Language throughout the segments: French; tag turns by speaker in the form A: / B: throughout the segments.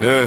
A: Yeah.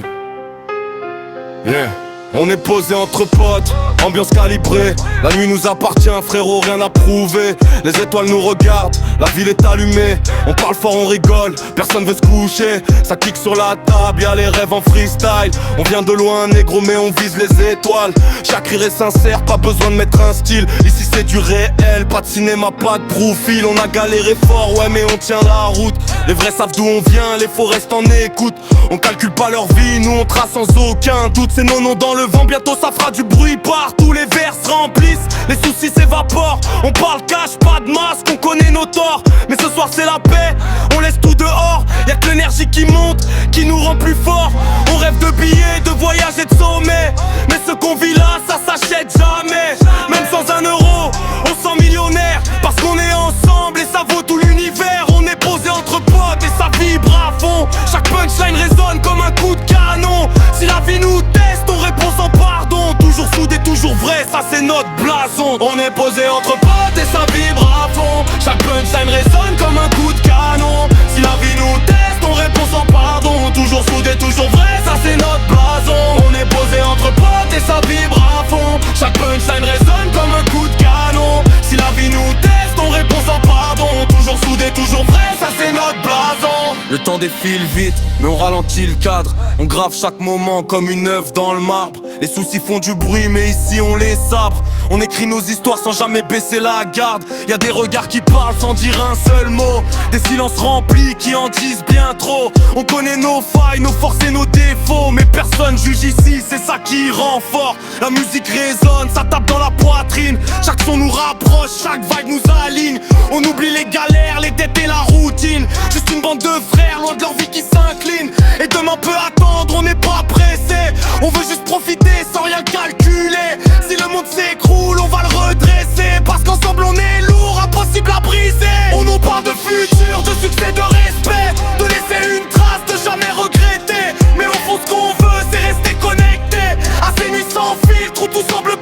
A: Yeah. On est posé entre potes, ambiance calibrée. La nuit nous appartient, frérot, rien à prouver. Les étoiles nous regardent, la ville est allumée. On parle fort, on rigole, personne veut se coucher. Ça clique sur la table, y'a les rêves en freestyle. On vient de loin, négro, mais on vise les étoiles. Chaque rire est sincère, pas besoin de mettre un style. Ici c'est du réel, pas de cinéma, pas de profil. On a galéré fort, ouais, mais on tient la route. Les vrais savent d'où on vient, les faux restent en écoute. On calcule pas leur vie, nous on trace sans aucun doute. C'est nos noms dans le vent, bientôt ça fera du bruit partout. Les vers se remplissent, les soucis s'évaporent. On parle cash, pas de masque, on connaît nos torts. Mais ce soir c'est la paix, on laisse tout dehors. Y'a que l'énergie qui monte, qui nous rend plus forts. On rêve de billets, de voyages et de sommets. Mais ce qu'on vit là, ça s'achète jamais. Même sans un euro, on sent millionnaire. Parce qu'on est ensemble et ça vaut tout l'univers. On est posé entre potes et ça vibre à fond. Chaque punchline résonne comme un coup de canon. Si la vie nous teste, on répond sans pardon. Toujours soudé, toujours vrai, ça c'est notre blason. On est posé entre potes et ça vibre à fond. Chaque punchline résonne comme un coup de canon. Si la vie nous teste, on répond sans pardon. Toujours soudé, toujours vrai, ça c'est notre blason. On est posé entre potes et ça vibre à fond. Chaque punchline résonne comme un coup de canon. Si la vie nous teste, on répond sans pardon. Toujours soudé, toujours vrai, ça c'est notre blason. Le temps défile vite, mais on ralentit le cadre. On grave chaque moment comme une œuvre dans le marbre. Les soucis font du bruit, mais ici on les sabre. On écrit nos histoires sans jamais baisser la garde. Y'a des regards qui parlent sans dire un seul mot. Des silences remplis qui en disent bien trop. On connaît nos failles, nos forces et nos défauts. Mais personne juge ici, c'est ça qui rend fort. La musique résonne, ça tape dans la poitrine. Chaque son nous rapproche, chaque vibe nous aligne. On oublie les galères, les dettes et la routine. Juste une bande de frères, loin de leur vie qui s'incline. Et demain peut attendre, on n'est pas pressé. On veut juste profiter sans rien calculer. Si le monde s'écroule, on va le redresser. Parce qu'ensemble on est lourd, impossible à briser. On nous parle de futur, de succès, de respect. De laisser une trace, de jamais regretter. Mais au fond ce qu'on veut c'est rester connecté. À ces nuits sans filtre où tout semble